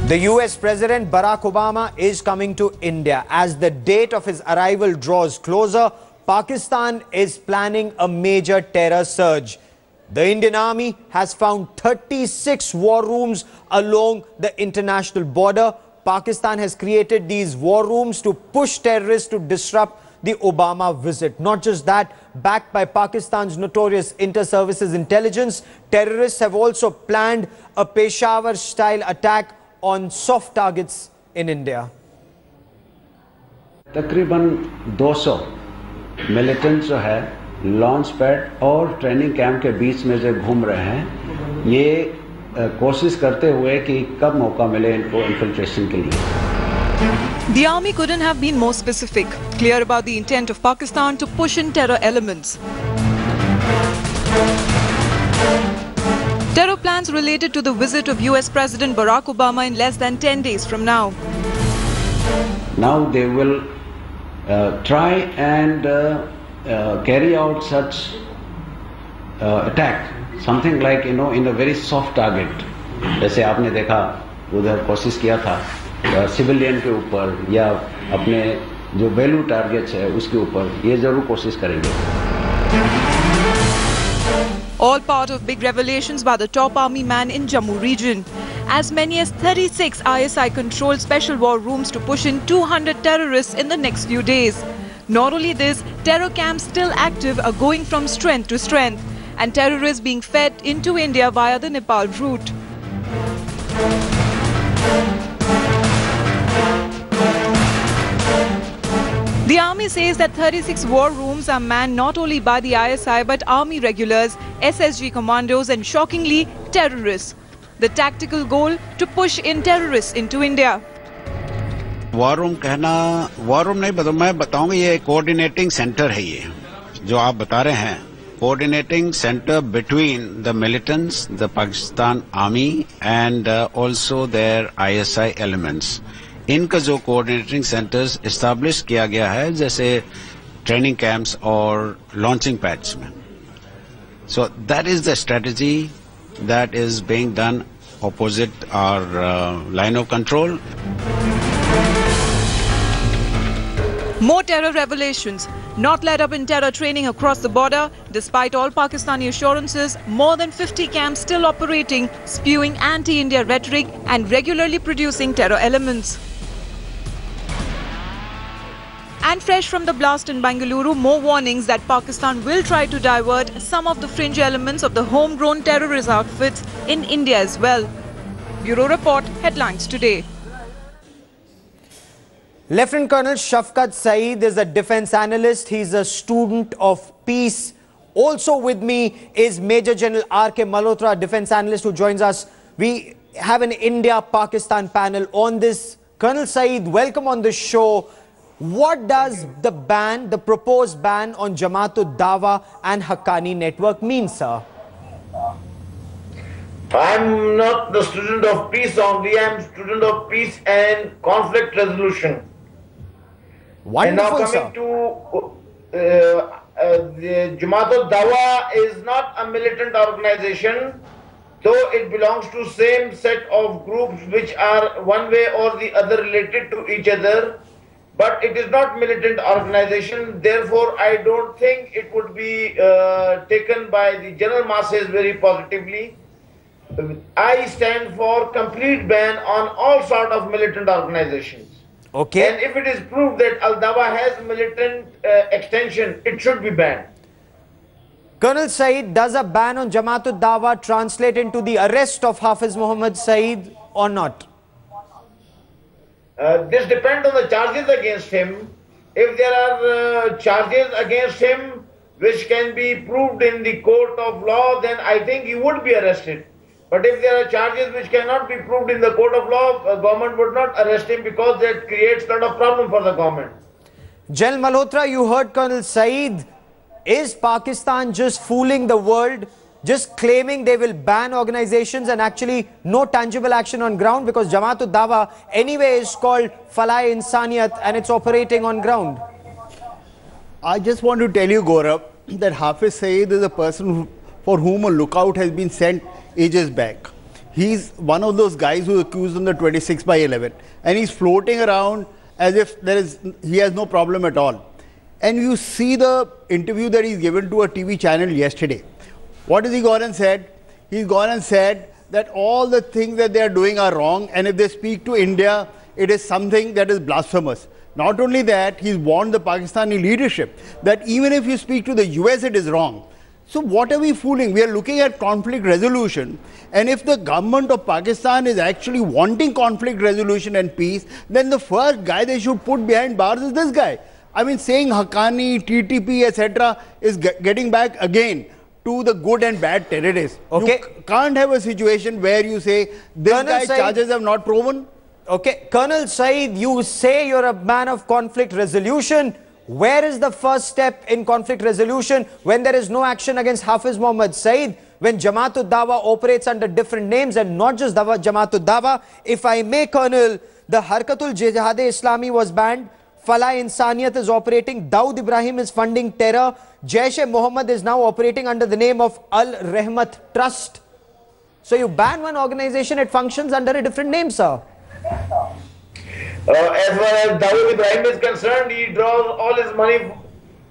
The US President Barack Obama is coming to India. As the date of his arrival draws closer, Pakistan is planning a major terror surge. The Indian Army has found 36 war rooms along the international border. Pakistan has created these war rooms to push terrorists to disrupt the Obama visit. Not just that, backed by Pakistan's notorious inter-services intelligence, terrorists have also planned a Peshawar-style attack on soft targets in India. तकरीबन 200 militants जो है launch pad और training camp के बीच में जो घूम रहे हैं, ये कोशिश करते हुए कि कब मौका मिले इनको इन्फिल्ट्रेशन के लिए. The army couldn't have been more specific, clear about the intent of Pakistan to push in terror elements. Terror plans related to the visit of US President Barack Obama in less than 10 days from now. Now they will try and carry out such attack, something like, in a very soft target. जैसे आपने देखा उधर कोशिश किया था civilian के ऊपर या अपने जो वैल्यू टारगेट्स है उसके ऊपर, ये जरूर कोशिश करेंगे. All part of big revelations by the top army man in Jammu region. As many as 36 ISI-controlled special war rooms to push in 200 terrorists in the next few days. Not only this, terror camps still active are going from strength to strength, and terrorists being fed into India via the Nepal route. The army says that 36 war rooms are manned not only by the ISI but army regulars, SSG commandos and, shockingly, terrorists. The tactical goal to push in terrorists into India. War room कहना, war room नहीं बता, मैं बताऊंगा ये coordinating centre है. ये जो आप बता रहे हैं, coordinating centre between the militants, the Pakistan army and also their ISI elements. इनका जो कोऑर्डिनेटिंग सेंटर्स एस्टैब्लिश किया गया है, जैसे ट्रेनिंग कैंप्स और लॉन्चिंग पैड्स में. So that is the strategy that is being done opposite our line of control. More terror revelations. Not let up in terror training across the border. Despite all Pakistani assurances, more than 50 camps still operating, spewing anti-India rhetoric and regularly producing terror elements. And fresh from the blast in Bengaluru, more warnings that Pakistan will try to divert some of the fringe elements of the homegrown terrorist outfits in India as well. Bureau Report, Headlines Today. Lieutenant Colonel Shafqat Saeed is a defense analyst. He's a student of peace. Also with me is Major General R.K. Malhotra, defense analyst, who joins us. We have an India-Pakistan panel on this. Colonel Saeed, welcome on the show. What does the ban, the proposed ban on Jamaat-ud-Dawa and Haqqani network mean, sir? I'm not the student of peace only, I'm student of peace and conflict resolution. Wonderful, and now coming to the Jamaat-ud-Dawa is not a militant organization, though it belongs to same set of groups which are one way or the other related to each other. But it is not militant organization, therefore I don't think it would be taken by the general masses very positively. I stand for complete ban on all sort of militant organizations. Okay. And if it is proved that Al-Dawa has militant extension, it should be banned. Colonel Saeed, does a ban on Jamaat-ud-Dawa translate into the arrest of Hafiz Muhammad Saeed or not? This depends on the charges against him. If there are charges against him which can be proved in the court of law, then I think he would be arrested. But if there are charges which cannot be proved in the court of law, government would not arrest him because that creates a lot of problem for the government. General Malhotra, you heard Colonel Saeed. Is Pakistan just fooling the world, just claiming they will ban organizations and actually no tangible action on ground, because Jamaat-ud-Dawa anyway is called Falai Insaniyat and it's operating on ground? I just want to tell you, Gaurav, that Hafiz Saeed is a person for whom a lookout has been sent ages back. he's one of those guys who accused on the 26/11, and he's floating around as if he has no problem at all. And you see the interview that he's given to a TV channel yesterday. What has he gone and said? He's gone and said that all the things that they are doing are wrong, and if they speak to India, it is something that is blasphemous. Not only that, he's warned the Pakistani leadership that even if you speak to the US, it is wrong. So what are we fooling? We are looking at conflict resolution, and if the government of Pakistan is actually wanting conflict resolution and peace, then the first guy they should put behind bars is this guy. I mean, saying Haqqani, TTP, etc. is getting back again to the good and bad terrorists. Okay. You can't have a situation where you say this guy's charges have not proven. Okay, Colonel Saeed, you say you're a man of conflict resolution. Where is the first step in conflict resolution when there is no action against Hafiz Mohammed Saeed, when Jamaat-ud-Dawa operates under different names and not just Jamaat-ud-Dawa? If I may, Colonel, the Harkatul Jihad-e-Islami was banned, Falah Insaniyat is operating, Dawood Ibrahim is funding terror, Jaish-e-Mohammed is now operating under the name of Al-Rahmat Trust. So you ban one organization, it functions under a different name, sir. As far as Dawood Ibrahim is concerned, he draws all his money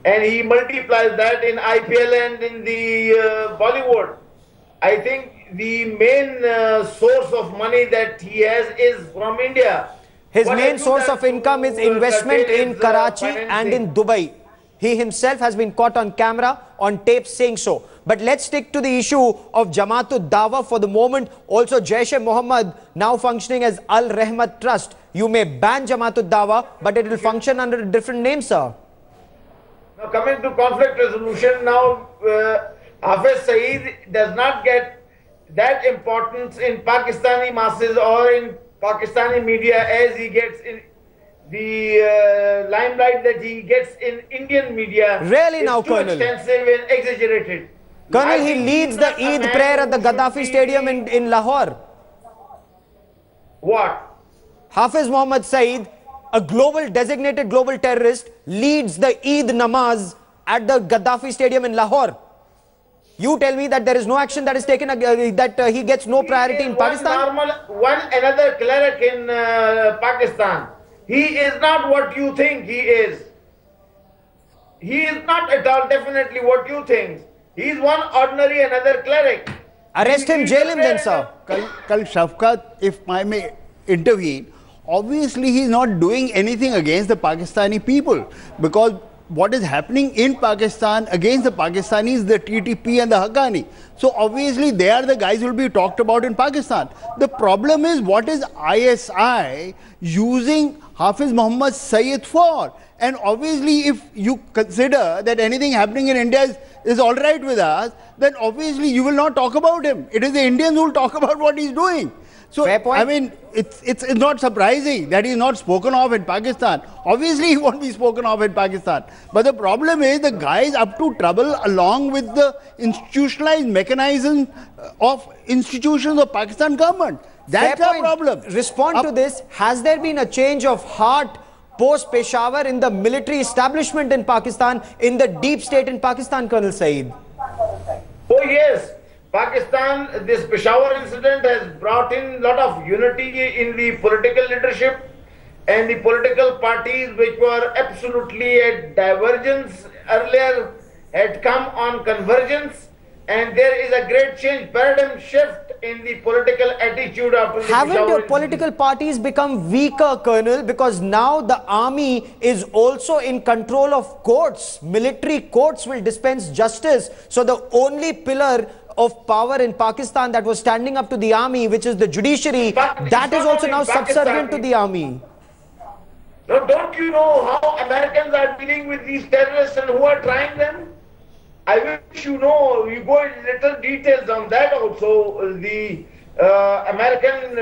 and he multiplies that in IPL and in the Bollywood. I think the main source of money that he has is from India. His main source of income is investment in Karachi and in Dubai. He himself has been caught on camera, on tape saying so. But let's stick to the issue of Jamaat-ud-Dawa for the moment. Also, Jaish-e-Mohammed now functioning as Al-Rahmat Trust. You may ban Jamaat-ud-Dawa, but it will function under a different name, sir. Now, coming to conflict resolution, now Hafiz Saeed does not get that importance in Pakistani masses or in Pakistani media as he gets in the limelight that he gets in Indian media. Really now, too Colonel? extensive and exaggerated. Colonel, he leads the Eid prayer at the Gaddafi Stadium in Lahore. What? Hafiz Mohammed Saeed, a designated global terrorist, leads the Eid namaz at the Gaddafi Stadium in Lahore. You tell me that there is no action that is taken, that he gets no priority in Pakistan? Another cleric in Pakistan. He is not what you think he is. He is not at all definitely what you think. He is one ordinary another cleric. Arrest him, jail him then, sir. Kal Shafkat, if I may intervene, obviously he is not doing anything against the Pakistani people, because what is happening in Pakistan against the Pakistanis, the TTP and the Haqqani. So obviously they are the guys who will be talked about in Pakistan. The problem is, what is ISI using Hafiz Mohammed Saeed for? And obviously if you consider that anything happening in India is all right with us, then obviously you will not talk about him. It is the Indians who will talk about what he's doing. So, fair point. I mean, it's not surprising that he's not spoken of in Pakistan. Obviously, he won't be spoken of in Pakistan. But the problem is the guy is up to trouble along with the institutionalized mechanism of institutions of Pakistan government. That's the problem. Respond to this. Has there been a change of heart post-Peshawar in the military establishment in Pakistan, in the deep state in Pakistan, Colonel Saeed? Oh yes. Pakistan, this Peshawar incident has brought in a lot of unity in the political leadership, and the political parties which were absolutely at divergence earlier had come on convergence, and there is a great change, paradigm shift in the political attitude after the Haven't Peshawar your political parties become weaker, Colonel, because now the army is also in control of courts? Military courts will dispense justice. So the only pillar of power in Pakistan that was standing up to the army, which is the judiciary, that is also now subservient to the army. Now, don't you know how Americans are dealing with these terrorists and who are trying them? I wish you know, you go in little details on that also. The American,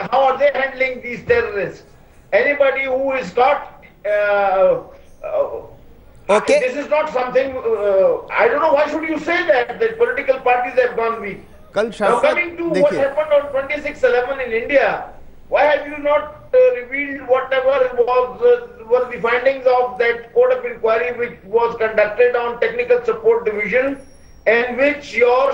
how are they handling these terrorists? Anybody who is caught, Okay. This is not something, I don't know, why should you say that political parties have gone weak? Now coming to what happened on 26/11 in India, why have you not revealed whatever were the findings of that court of inquiry which was conducted on technical support division in which your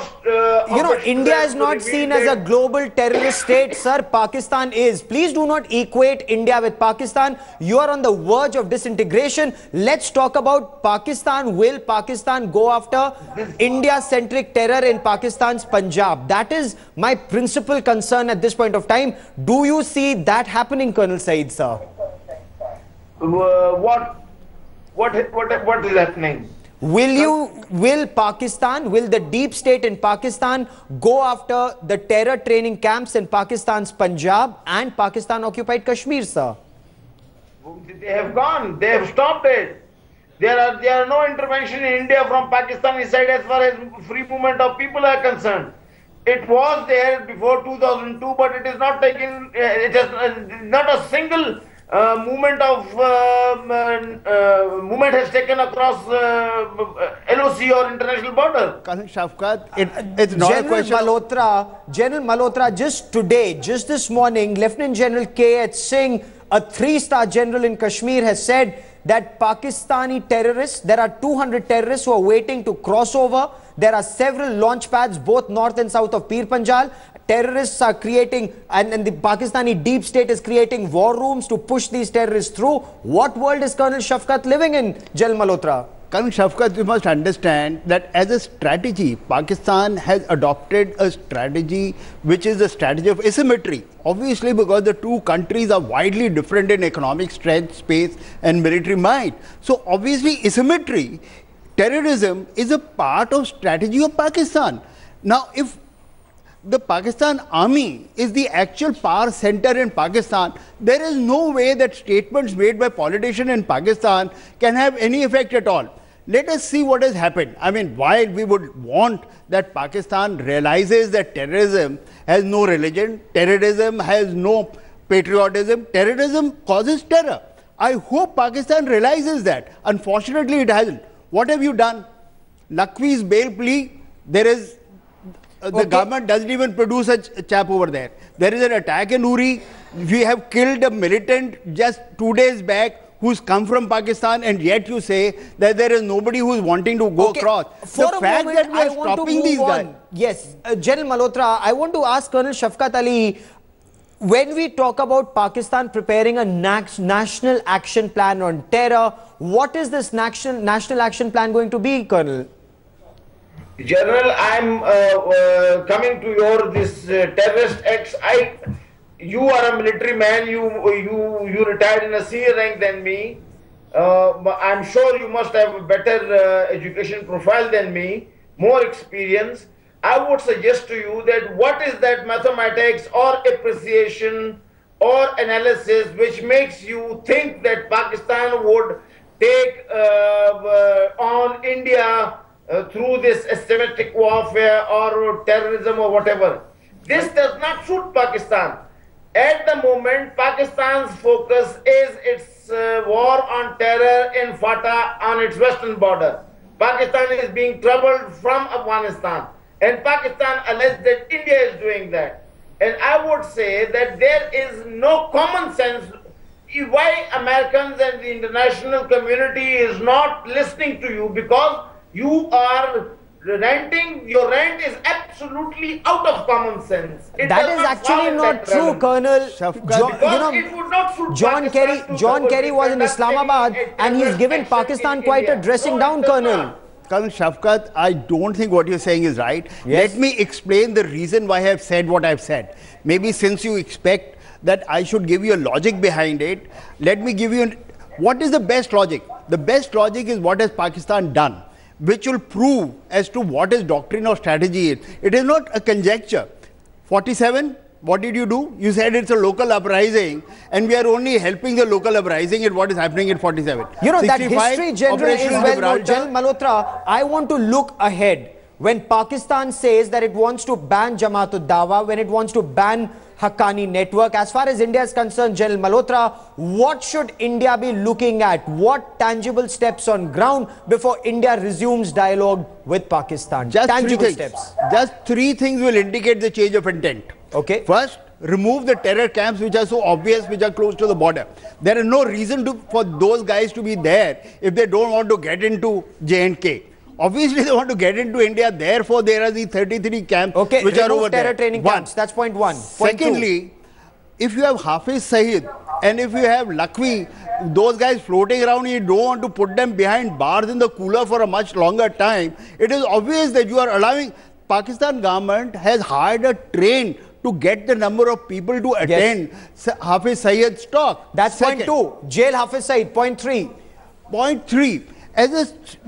India is not seen as a global terrorist state, sir. Pakistan is. Please do not equate India with Pakistan. You are on the verge of disintegration. Let's talk about Pakistan. Will Pakistan go after India-centric terror in Pakistan's Punjab? That is my principal concern at this point of time. Do you see that happening, Colonel Saeed, sir? What is happening? Will Pakistan, will the deep state in Pakistan go after the terror training camps in Pakistan's Punjab and Pakistan-occupied Kashmir, sir? They have gone. They have stopped it. There are no intervention in India from Pakistani side as far as free movement of people are concerned. It was there before 2002, but it is not taken. It has not a single movement has taken across LoC or international border. Shafkat, it's not a question. General Malhotra, just today, just this morning, Lieutenant General K.H. Singh, a 3-star general in Kashmir, has said that Pakistani terrorists, there are 200 terrorists who are waiting to cross over. There are several launch pads, both north and south of Pir Panjal. Terrorists are creating, and the Pakistani deep state is creating war rooms to push these terrorists through. What world is Colonel Shafkat living in, General Malhotra? Colonel Shafkat, you must understand that as a strategy, Pakistan has adopted a strategy which is a strategy of asymmetry. Obviously, because the two countries are widely different in economic strength, space, and military might. So, obviously, asymmetry, terrorism is a part of strategy of Pakistan. Now, if the Pakistan army is the actual power center in Pakistan, there is no way that statements made by politicians in Pakistan can have any effect at all. Let us see what has happened. I mean, while we would want that Pakistan realizes that terrorism has no religion, terrorism has no patriotism, terrorism causes terror. I hope Pakistan realizes that. Unfortunately, it hasn't. What have you done? Naqvi's bail plea, there is the government doesn't even produce a chap over there. There is an attack in Uri. We have killed a militant just 2 days back who's come from Pakistan, and yet you say that there is nobody who's wanting to go across. For the fact that we are stopping these guys. Yes, General Malhotra, I want to ask Colonel Shafkat Ali, when we talk about Pakistan preparing a national action plan on terror, what is this national action plan going to be, Colonel? General, I'm coming to your terrorist acts. You are a military man. You retired in a senior rank than me. I'm sure you must have a better education profile than me, more experience. I would suggest to you that what is that mathematics or appreciation or analysis which makes you think that Pakistan would take on India through this asymmetric warfare or terrorism or whatever. This does not suit Pakistan. At the moment, Pakistan's focus is its war on terror in Fatah on its western border. Pakistan is being troubled from Afghanistan, and Pakistan alleges that India is doing that. And I would say that there is no common sense why Americans and the international community is not listening to you, because you are ranting, your rant is absolutely out of common sense. That is actually not true, Colonel. John Kerry was in Islamabad and he's given Pakistan quite a dressing down, Colonel. Colonel Shafkat, I don't think what you're saying is right. Yes. Let me explain the reason why I have said what I've said. Maybe since you expect that I should give you a logic behind it, let me give you what is the best logic? The best logic is what has Pakistan done, which will prove as to what its doctrine or strategy is. It is not a conjecture. 47, what did you do? You said it's a local uprising, and we are only helping the local uprising in what is happening in 47. You know, that history, General, is well known. General Malhotra, I want to look ahead. When Pakistan says that it wants to ban Jamaat-ud-Dawa, when it wants to ban Haqqani network, as far as India is concerned, General Malhotra, what should India be looking at? What tangible steps on ground before India resumes dialogue with Pakistan? Just tangible steps. Just 3 things will indicate the change of intent. Okay. First, remove the terror camps which are so obvious, which are close to the border. There is no reason for those guys to be there if they don't want to get into J&K. Obviously, they want to get into India. Therefore, there are the 33 camps which are over terror there. training camps. That's point one. Point Secondly, if you have Hafiz Saeed and if you have Lakhvi, those guys floating around, you don't want to put them behind bars in the cooler for a much longer time. It is obvious that you are allowing. Pakistan government has hired a train to get the number of people to attend Hafiz Saeed's talk. That's point two. Jail Hafiz Saeed. Point three. Point three.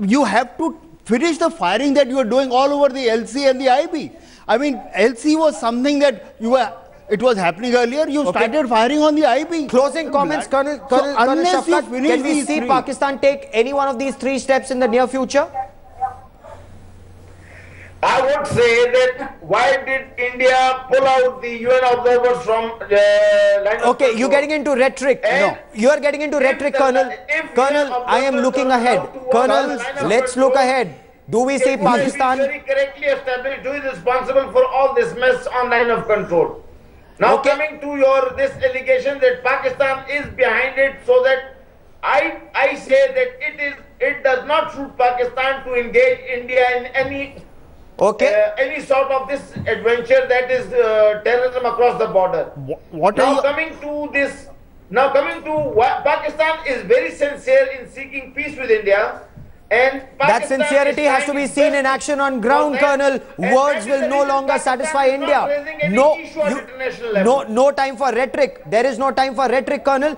You have to finish the firing that you are doing all over the LC and the IB. I mean, LC was something that it was happening earlier. You started firing on the IB. Closing comments, Colonel Shafkat. Can we see Pakistan take any one of these three steps in the near future? I would say that why did India pull out the UN observers from line of Okay, you're getting into rhetoric. No, you are getting into rhetoric, Colonel. Colonel, I am looking ahead. Colonel, let's look ahead. Do we see Pakistan? Very correctly established who is responsible for all this mess on line of control. Now coming to this allegation that Pakistan is behind it, so that I say that it does not suit Pakistan to engage India in any sort of this adventure that is terrorism across the border. Pakistan is very sincere in seeking peace with India. And that sincerity has to be seen in action on ground, Colonel. Words will no longer satisfy India. No time for rhetoric. There is no time for rhetoric, Colonel.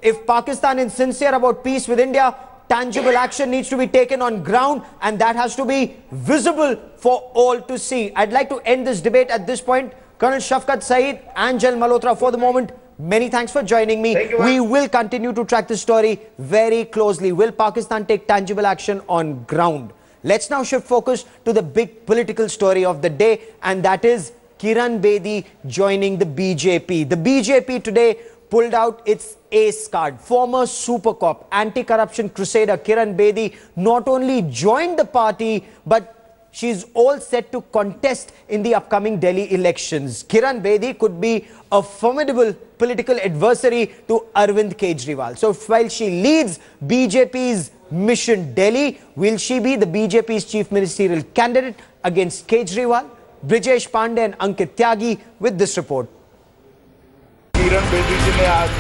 If Pakistan is sincere about peace with India, tangible action needs to be taken on ground, and that has to be visible for all to see. I'd like to end this debate at this point. Colonel Shafkat Saeed and Jal Malhotra, for the moment, many thanks for joining me. We will continue to track this story very closely. Will Pakistan take tangible action on ground? Let's now shift focus to the big political story of the day, and that is Kiran Bedi joining the BJP. The BJP today pulled out its ace card. Former super cop, anti-corruption crusader Kiran Bedi not only joined the party, but she's all set to contest in the upcoming Delhi elections. Kiran Bedi could be a formidable political adversary to Arvind Kejriwal. So while she leads BJP's mission Delhi, will she be the BJP's chief ministerial candidate against Kejriwal? Brijesh Pandey and Ankit Tyagi with this report. Kiran Bedi जी ने आज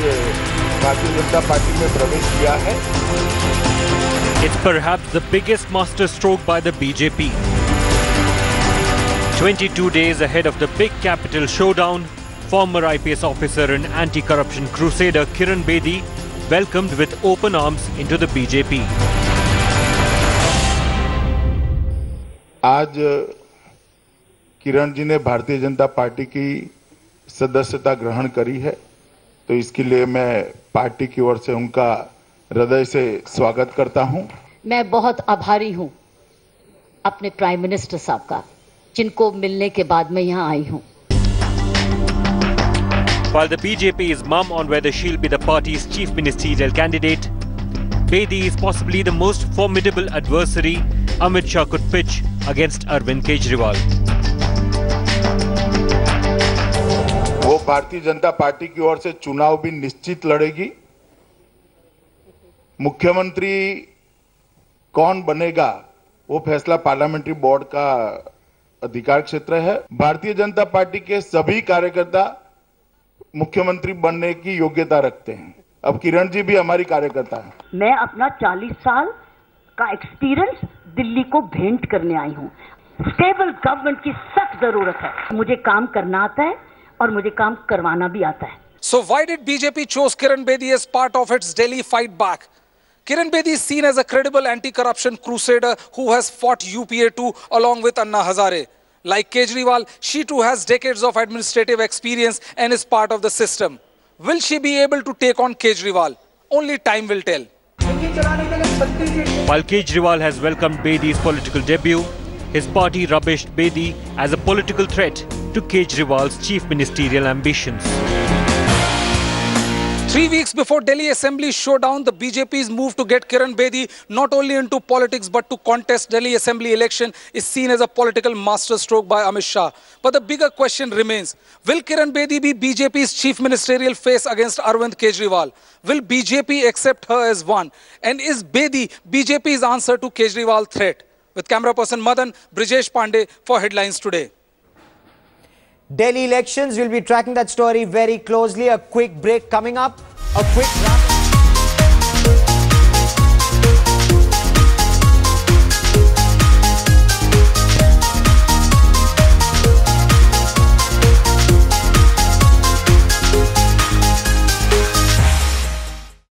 Bharatiya Janata party में प्रवेश किया है. It's perhaps the biggest masterstroke by the BJP. 22 days ahead of the big capital showdown, former IPS officer and anti-corruption crusader Kiran Bedi welcomed with open arms into the BJP. आज किरण जी ने Bharatiya Janata party की सदस्यता ग्रहण करी है, तो इसके लिए मैं पार्टी की ओर से उनका हृदय से स्वागत करता हूं. मैं बहुत आभारी हूं अपने प्राइम मिनिस्टर साहब का, जिनको मिलने के बाद मैं यहां आई हूं. While the BJP is mum on whether she'll be the party's chief ministerial candidate, Bedi is possibly the most formidable adversary Amit Shah could pitch against Arvind Kejriwal. वो भारतीय जनता पार्टी की ओर से चुनाव भी निश्चित लड़ेगी. मुख्यमंत्री कौन बनेगा वो फैसला पार्लियामेंट्री बोर्ड का अधिकार क्षेत्र है. भारतीय जनता पार्टी के सभी कार्यकर्ता मुख्यमंत्री बनने की योग्यता रखते हैं. अब किरण जी भी हमारी कार्यकर्ता है. मैं अपना 40 साल का एक्सपीरियंस दिल्ली को भेंट करने आई हूँ. स्टेबल गवर्नमेंट की सख्त जरूरत है. मुझे काम करना आता है और मुझे काम करवाना भी आता है. So why did BJP chose Kiran Bedi as part of its Delhi fight back? Kiran Bedi is seen as a credible anti-corruption crusader who has fought UPA too along with Anna Hazare. Like Kejriwal, she too has decades of administrative experience and is part of the system. Will she be able to take on Kejriwal? Only time will tell. While Kejriwal has welcomed Bedi's political debut, his party rubbished Bedi as a political threat to Kejriwal's chief ministerial ambitions. 3 weeks before Delhi Assembly showdown, the BJP's move to get Kiran Bedi not only into politics but to contest Delhi Assembly election is seen as a political masterstroke by Amit Shah. But the bigger question remains, will Kiran Bedi be BJP's chief ministerial face against Arvind Kejriwal? Will BJP accept her as one? And is Bedi BJP's answer to Kejriwal threat? With camera person Madan, Brijesh Pandey for Headlines Today. Delhi elections, we'll be tracking that story very closely. A quick break coming up. A quick wrap.